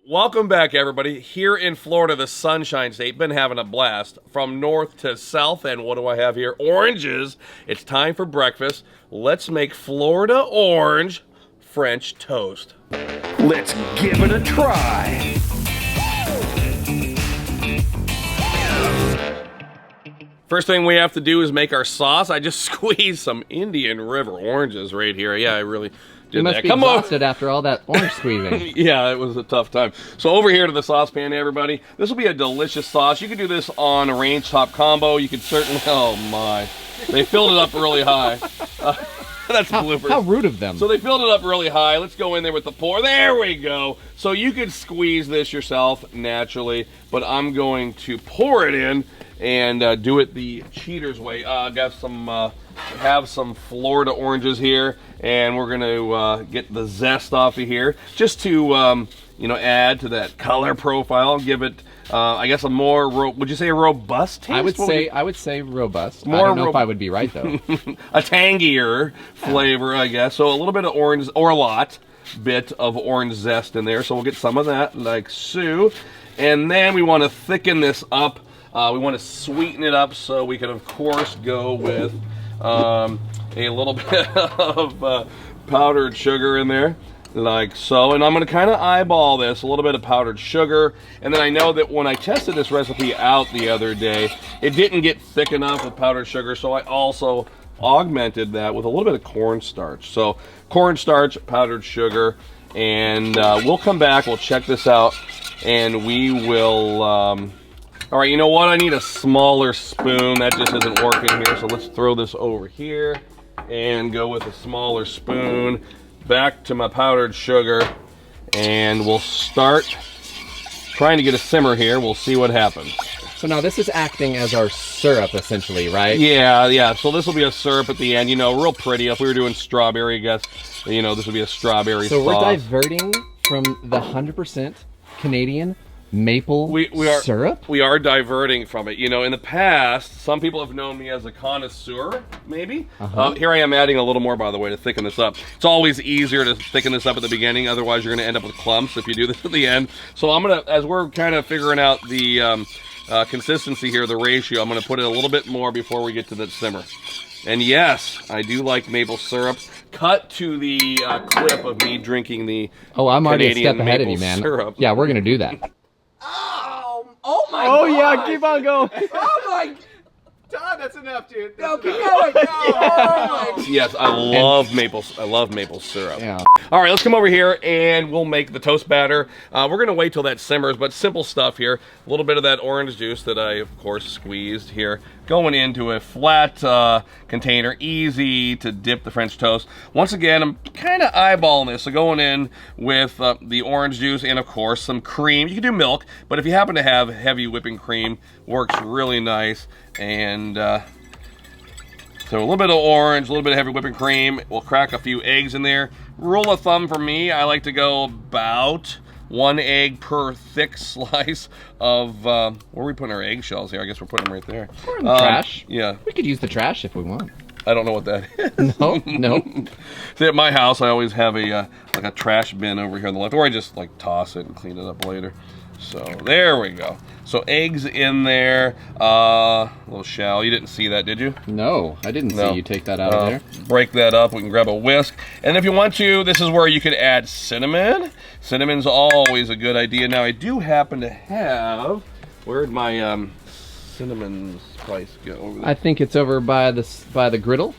Welcome back, everybody. Here in Florida, the Sunshine State, been having a blast from north to south. And what do I have here? Oranges. It's time for breakfast. Let's make Florida orange French toast. Let's give it a try. First thing we have to do is make our sauce. I just squeezed some Indian River oranges right here. Yeah, I really did You must that. be exhausted after all that orange squeezing. Yeah, it was a tough time. So over here to the saucepan, everybody. This will be a delicious sauce. You can do this on a range top combo. You could certainly, oh my. They filled it up really high. That's bloopers. How rude of them. So they filled it up really high. Let's go in there with the pour. There we go. So you could squeeze this yourself naturally, but I'm going to pour it in and do it the cheater's way. Got some, have some Florida oranges here, and we're gonna get the zest off of here, just to you know, add to that color profile, give it, I guess, a more, would you say a robust taste? I would say robust. More I don't know if I would be right though. A tangier flavor, I guess. So a little bit of orange, or a lot bit of orange zest in there. So we'll get some of that, like so. And then we want to thicken this up. We want to sweeten it up, so we can, of course, go with a little bit of powdered sugar in there, like so. And I'm going to kind of eyeball this, a little bit of powdered sugar. And then I know that when I tested this recipe out the other day, it didn't get thick enough with powdered sugar, so I also augmented that with a little bit of cornstarch. So cornstarch, powdered sugar, and we'll come back, we'll check this out, and we will... all right, you know what? I need a smaller spoon. That just isn't working here, so let's throw this over here and go with a smaller spoon. Back to my powdered sugar, and we'll start trying to get a simmer here. We'll see what happens. So now this is acting as our syrup, essentially, right? Yeah. So this will be a syrup at the end, you know, real pretty. If we were doing strawberry, I guess, you know, this would be a strawberry sauce. So we're diverting from the 100% Canadian maple syrup? We are diverting from it. You know, in the past, some people have known me as a connoisseur, maybe. Here I am adding a little more, by the way, to thicken this up. It's always easier to thicken this up at the beginning, otherwise you're going to end up with clumps if you do this at the end. So I'm going to, as we're kind of figuring out the consistency here, the ratio, I'm going to put it a little bit more before we get to the simmer. And yes, I do like maple syrup. Cut to the clip of me drinking the I'm already Canadian a step ahead of you, man. Syrup. Yeah, we're going to do that. Oh my god! Oh yeah, keep on going. Oh my... Todd, that's enough, dude. No, keep going. Oh my... Yes, I love maple syrup. Yeah. All right, let's come over here and we'll make the toast batter. We're gonna wait till that simmers, but simple stuff here. A little bit of that orange juice that I, of course, squeezed here, going into a flat container, easy to dip the French toast. Once again, I'm kind of eyeballing this, so going in with the orange juice and, of course, some cream. You can do milk, but if you happen to have heavy whipping cream, works really nice. And so a little bit of orange, a little bit of heavy whipping cream. We'll crack a few eggs in there. Rule of thumb for me, I like to go about 1 egg per thick slice of, where are we putting our eggshells here? I guess we're putting them right there. Or in the trash. Yeah. We could use the trash if we want. I don't know what that is. No. See, at my house, I always have a like a trash bin over here on the left, or I just like toss it and clean it up later. So there we go. So eggs in there, a little shell. You didn't see that, did you? No, I didn't see you take that out of there. Break that up. We can grab a whisk. And if you want to, this is where you could add cinnamon. Cinnamon's always a good idea. Now, I do happen to have, where'd my cinnamon spice go over there? I think it's over by the griddle.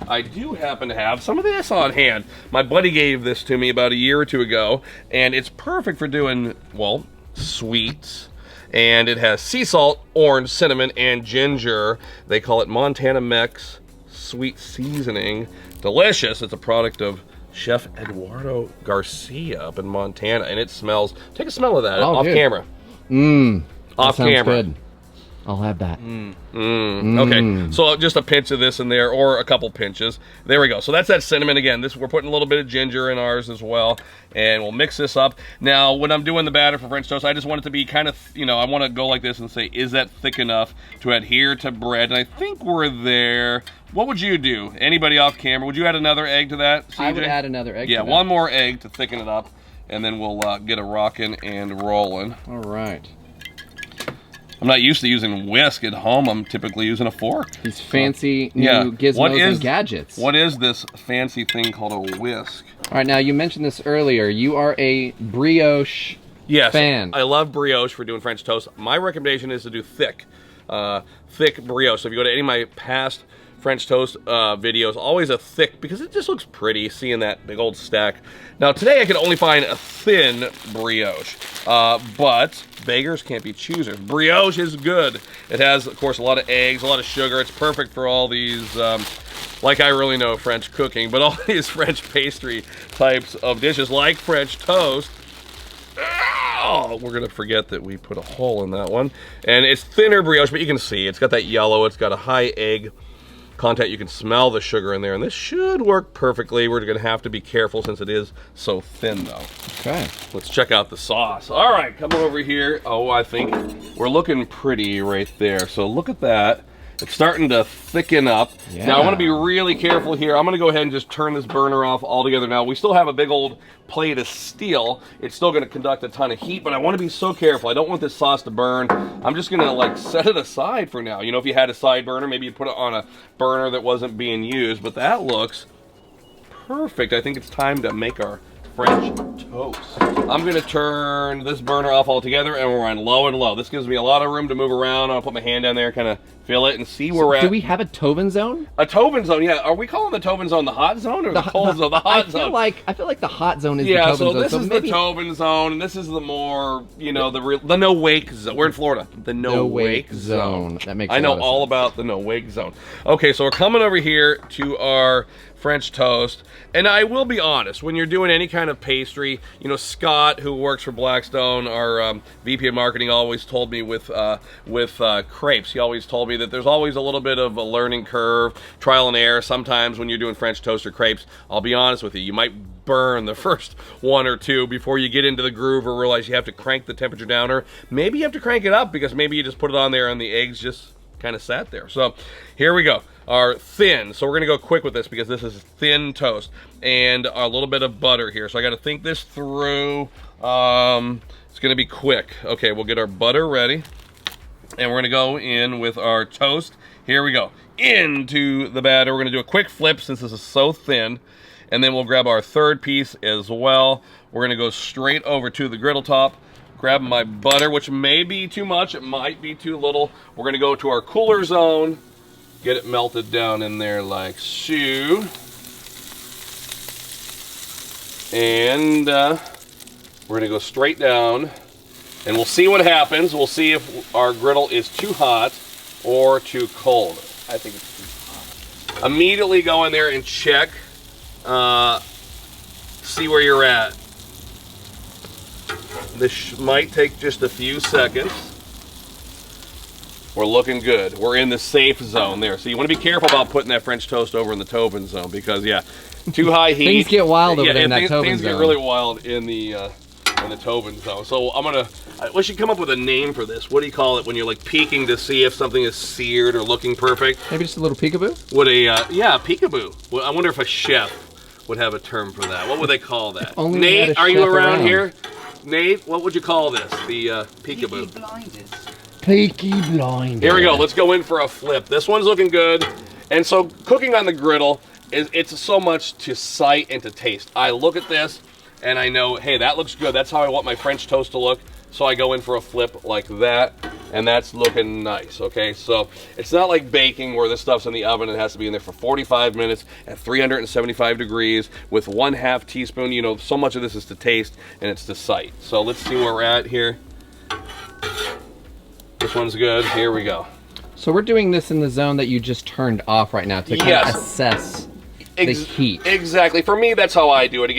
I do happen to have some of this on hand. My buddy gave this to me about a year or two ago, and it's perfect for doing, well, sweets. And it has sea salt, orange, cinnamon, and ginger. They call it Montana Mex Sweet Seasoning. Delicious. It's a product of Chef Eduardo Garcia up in Montana, and it smells, take a smell of that off camera. Off camera. Good. I'll have that. Okay, so just a pinch of this in there, or a couple pinches. There we go. So that's that cinnamon again. We're putting a little bit of ginger in ours as well, and we'll mix this up. Now, when I'm doing the batter for French toast, I just want it to be kind of, you know, I want to go like this and say, is that thick enough to adhere to bread? And I think we're there. What would you do? Anybody off camera? Would you add another egg to that, CJ? I would add another egg to that. Yeah, one more egg to thicken it up. and then we'll get a rocking and rolling. All right. I'm not used to using whisk at home. I'm typically using a fork. These fancy new gizmos and gadgets. What is this fancy thing called a whisk? All right, now you mentioned this earlier. You are a brioche fan. I love brioche for doing French toast. My recommendation is to do thick brioche. So if you go to any of my past French toast videos, always a thick, because it just looks pretty seeing that big old stack. Now today I can only find a thin brioche, but beggars can't be choosers. Brioche is good. It has, of course, a lot of eggs, a lot of sugar. It's perfect for all these, like I really know French cooking, but all these French pastry types of dishes, like French toast. Oh, we're gonna forget that we put a hole in that one. And it's thinner brioche, but you can see it's got that yellow, it's got a high egg content. You can smell the sugar in there, and this should work perfectly. We're gonna have to be careful since it is so thin though. Okay. Let's check out the sauce. All right, come over here. Oh, I think we're looking pretty right there. So look at that. It's starting to thicken up. Yeah. Now I want to be really careful here. I'm going to go ahead and just turn this burner off altogether now. We still have a big old plate of steel. It's still going to conduct a ton of heat, but I want to be so careful. I don't want this sauce to burn. I'm just going to like set it aside for now. You know, if you had a side burner, maybe you put it on a burner that wasn't being used, but that looks perfect. I think it's time to make our French toast. I'm going to turn this burner off altogether, and we're on low and low. This gives me a lot of room to move around. I'll put my hand down there, kind of feel it, and see where we're at. Do we have a Toven zone? A Toven zone, yeah. Are we calling the Toven zone the hot zone or the cold zone? The hot zone. I feel like the hot zone is the yeah, Toven zone. so this is the Toven zone, and this is the more, you know, the no wake zone. We're in Florida. The no wake zone. That makes I know sense. all about the no wake zone. Okay, so we're coming over here to our French toast, and I will be honest, when you're doing any kind of pastry, you know, Scott, who works for Blackstone, our VP of marketing, always told me with crepes, he always told me that there's always a little bit of a learning curve, trial and error. Sometimes when you're doing French toast or crepes, I'll be honest with you, you might burn the first one or two before you get into the groove or realize you have to crank the temperature down, or maybe you have to crank it up because maybe you just put it on there and the eggs just kind of sat there. So here we go. Our thin, so we're gonna go quick with this because this is thin toast, and a little bit of butter here. So I gotta think this through. It's gonna be quick. Okay, we'll get our butter ready, and we're gonna go in with our toast. Here we go, into the batter. We're gonna do a quick flip since this is so thin, and then we'll grab our third piece as well. We're gonna go straight over to the griddle top, grab my butter, which may be too much, it might be too little. We're gonna go to our cooler zone, get it melted down in there like so. And we're gonna go straight down, and we'll see what happens. We'll see if our griddle is too hot or too cold. I think it's too hot. Immediately go in there and check, see where you're at. This might take just a few seconds. We're looking good. We're in the safe zone there. So you want to be careful about putting that French toast over in the Toven zone because, yeah, too high heat. Things get wild over there in that Toven zone. Things get really wild in the Toven zone. So we should come up with a name for this. What do you call it when you're like peeking to see if something is seared or looking perfect? Maybe just a little peekaboo? What yeah, peekaboo. Well, I wonder if a chef would have a term for that. What would they call that? Nate, are you around here? Nate, what would you call this? The peekaboo. Peaky Blinders. Peaky Blinders. Here we go. Let's go in for a flip. This one's looking good. And so cooking on the griddle, it's so much to sight and to taste. I look at this and I know, hey, that looks good. That's how I want my French toast to look. So I go in for a flip like that, and that's looking nice, okay? So it's not like baking where this stuff's in the oven and it has to be in there for 45 minutes at 375 degrees with 1/2 teaspoon. You know, so much of this is to taste and it's to sight. So let's see where we're at here. This one's good. Here we go. So we're doing this in the zone that you just turned off right now to kind of assess the heat. Exactly. For me, that's how I do it.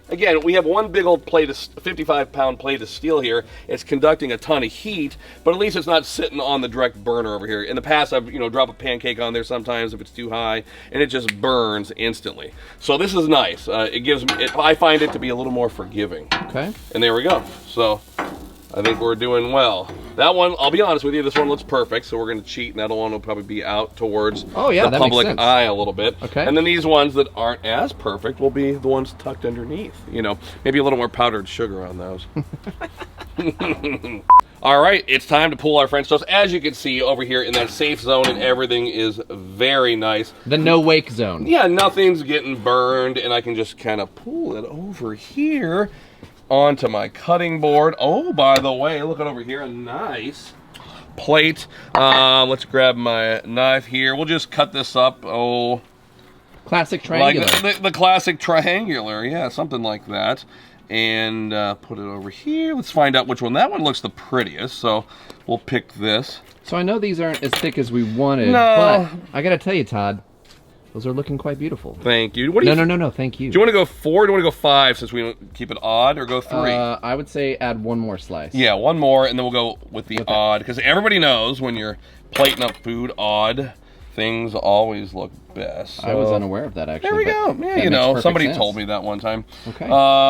Again, we have one big old plate of 55-pound plate of steel here. It's conducting a ton of heat, but at least it's not sitting on the direct burner over here. In the past, I've drop a pancake on there sometimes if it's too high, and it just burns instantly. So this is nice. I find it to be a little more forgiving. Okay. And there we go. So I think we're doing well. That one, I'll be honest with you, this one looks perfect, so we're going to cheat, and that one will probably be out towards the that makes public sense. eye a little bit. Okay. And then these ones that aren't as perfect will be the ones tucked underneath. You know, maybe a little more powdered sugar on those. All right, it's time to pull our French toast. As you can see over here in that safe zone, and everything is very nice. The no wake zone. Yeah, nothing's getting burned, and I can just kind of pull it over here onto my cutting board. Oh, by the way, look at over here, a nice plate. Let's grab my knife here. We'll just cut this up. Oh, Classic triangular. like the classic triangular, yeah, something like that. And put it over here. Let's find out which one. That one looks the prettiest, so we'll pick this. So I know these aren't as thick as we wanted, No. but I gotta tell you, Todd, those are looking quite beautiful. Thank you. What do you? No, thank you. Do you want to go 4 or do you want to go 5 since we keep it odd, or go 3? I would say add one more slice. Yeah, one more, and then we'll go with the odd, because everybody knows when you're plating up food odd, things always look best. I was unaware of that, actually. There we go. but Yeah, that you makes know, perfect somebody sense. told me that one time. Okay.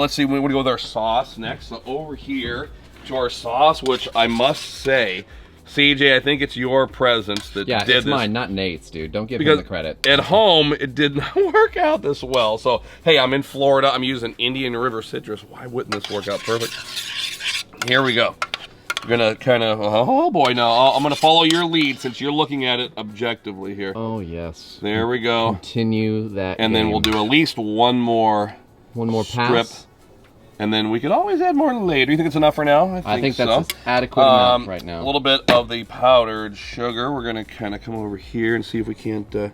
Let's see, we want to go with our sauce next. So over here to our sauce, which I must say, CJ, I think it's your presence that Yeah, did it's this. mine, not Nate's, dude. Don't give him Because the credit. at home, it did not work out this well. So, hey, I'm in Florida. I'm using Indian River citrus. Why wouldn't this work out perfect? Here we go. We're going to kind of, oh boy, now I'm going to follow your lead since you're looking at it objectively here. Oh, yes. There we go. Continue that And then game. we'll do at least one more pass. strip. And then we could always add more later. You think it's enough for now? I think that's so. adequate enough right now. A little bit of the powdered sugar. We're going to kind of come over here and see if we can't dust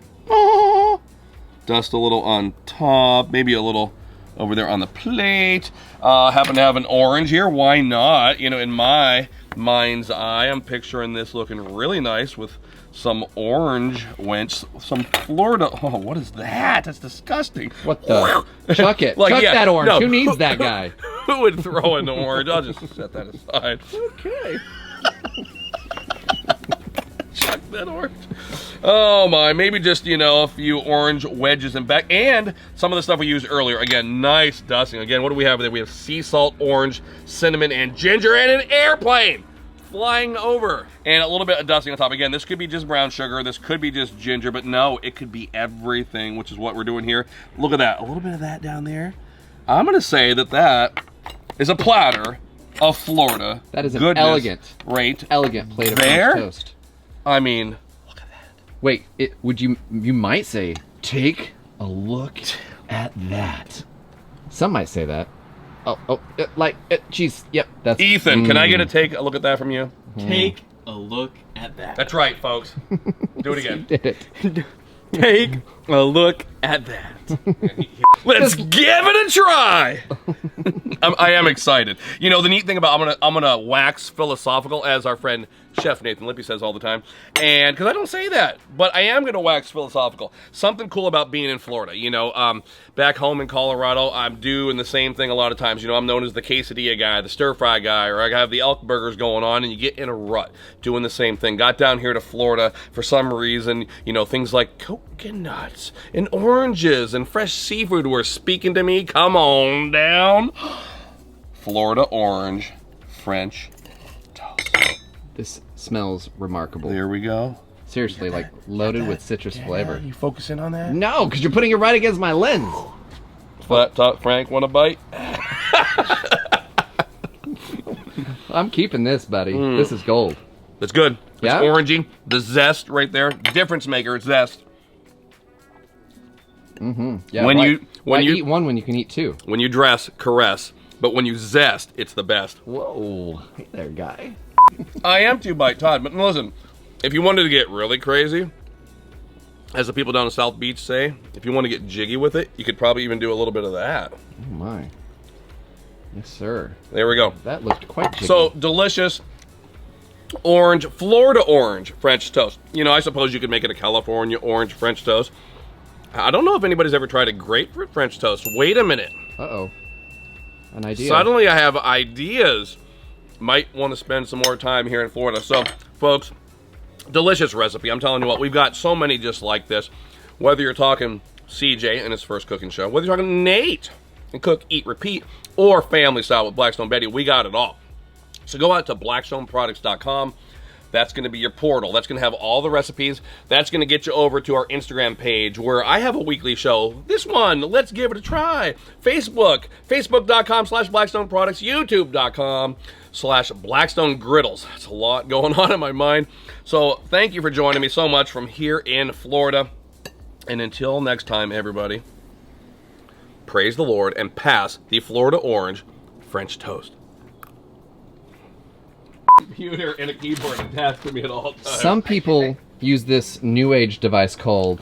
a little on top. Maybe a little over there on the plate. Happen to have an orange here. Why not? You know, in my mind's eye, I'm picturing this looking really nice with some orange wench, some Florida. Oh, what is that? That's disgusting. What the? Chuck it. Like, Chuck yeah, that orange. no. Who needs that guy? Who would throw an orange? I'll just set that aside. Okay. Chuck that orange. Oh my, maybe just, you know, a few orange wedges in back. And some of the stuff we used earlier. Again, nice dusting. Again, what do we have there? We have sea salt, orange, cinnamon, and ginger, and an airplane flying over. And a little bit of dusting on top. Again, this could be just brown sugar. This could be just ginger. But no, it could be everything, which is what we're doing here. Look at that. A little bit of that down there. I'm going to say that that is a platter of Florida. That is an goodness. elegant plate of There? French toast. I mean, Wait, you might say, take a look at that. Some might say that. Geez, yep, that's... Ethan, can I get a take a look at that from you? Take a look at that. That's right, folks. Do it again. Did it. Take a look at that. Let's give it a try. I am excited. You know, the neat thing about I'm gonna wax philosophical, as our friend Chef Nathan Lippy says all the time, and because I don't say that, but I am gonna wax philosophical. Something cool about being in Florida. You know, back home in Colorado, I'm doing the same thing a lot of times. You know, I'm known as the quesadilla guy, the stir fry guy, or I have the elk burgers going on, and you get in a rut doing the same thing. Got down here to Florida for some reason. You know, things like coconuts and oranges and fresh seafood were speaking to me. Come on down. Florida orange French toast. This smells remarkable. There we go. Seriously, like loaded with citrus flavor. You focusing on that? No, because you're putting it right against my lens. Flat top Frank, want a bite? I'm keeping this, buddy. This is gold. It's good. Yeah? It's orangey. The zest right there. Difference maker. It's zest. Yeah, When why- you- why when you- eat one when you can eat two? When you dress, caress. But when you zest, it's the best. Whoa, hey there, guy. I am 2-bite Todd, but listen, if you wanted to get really crazy, as the people down in South Beach say, if you want to get jiggy with it, you could probably even do a little bit of that. Oh my. Yes, sir. There we go. That looked quite jiggy. So delicious orange, Florida orange French toast. You know, I suppose you could make it a California orange French toast. I don't know if anybody's ever tried a grapefruit French toast. Wait a minute. Uh-oh. An idea. Suddenly I have ideas. Might want to spend some more time here in Florida. So, folks, delicious recipe. I'm telling you what, we've got so many just like this. Whether you're talking CJ in his first cooking show, whether you're talking Nate and Cook, Eat, Repeat, or Family Style with Blackstone Betty, we got it all. So go out to blackstoneproducts.com. That's going to be your portal. That's going to have all the recipes. That's going to get you over to our Instagram page where I have a weekly show. This one, let's give it a try. Facebook, facebook.com/Blackstone Products, youtube.com/Blackstone Griddles. That's a lot going on in my mind. So thank you for joining me so much from here in Florida. And until next time, everybody, praise the Lord and pass the Florida Orange French toast. Computer and a keyboard attached to me at all times. Some people use this new age device called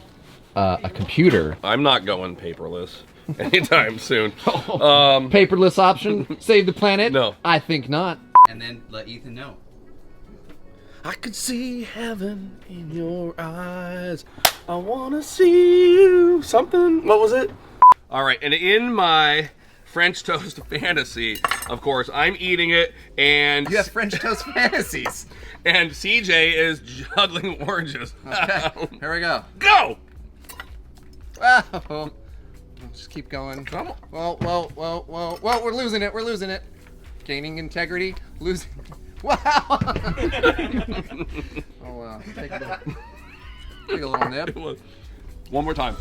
a computer. I'm not going paperless anytime soon. Paperless option? Save the planet? No. I think not. And then let Ethan know. I could see heaven in your eyes. I want to see you. Something. What was it? All right. And in my French toast fantasy, of course, I'm eating it, and You have French toast fantasies. and CJ is juggling oranges. Okay, here we go. Go! Wow. Just keep going. Come on. Well, we're losing it. We're losing it. Gaining integrity. Losing. Wow. Oh, wow. Take a little nip. One more time.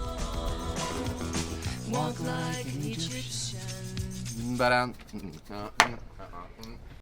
But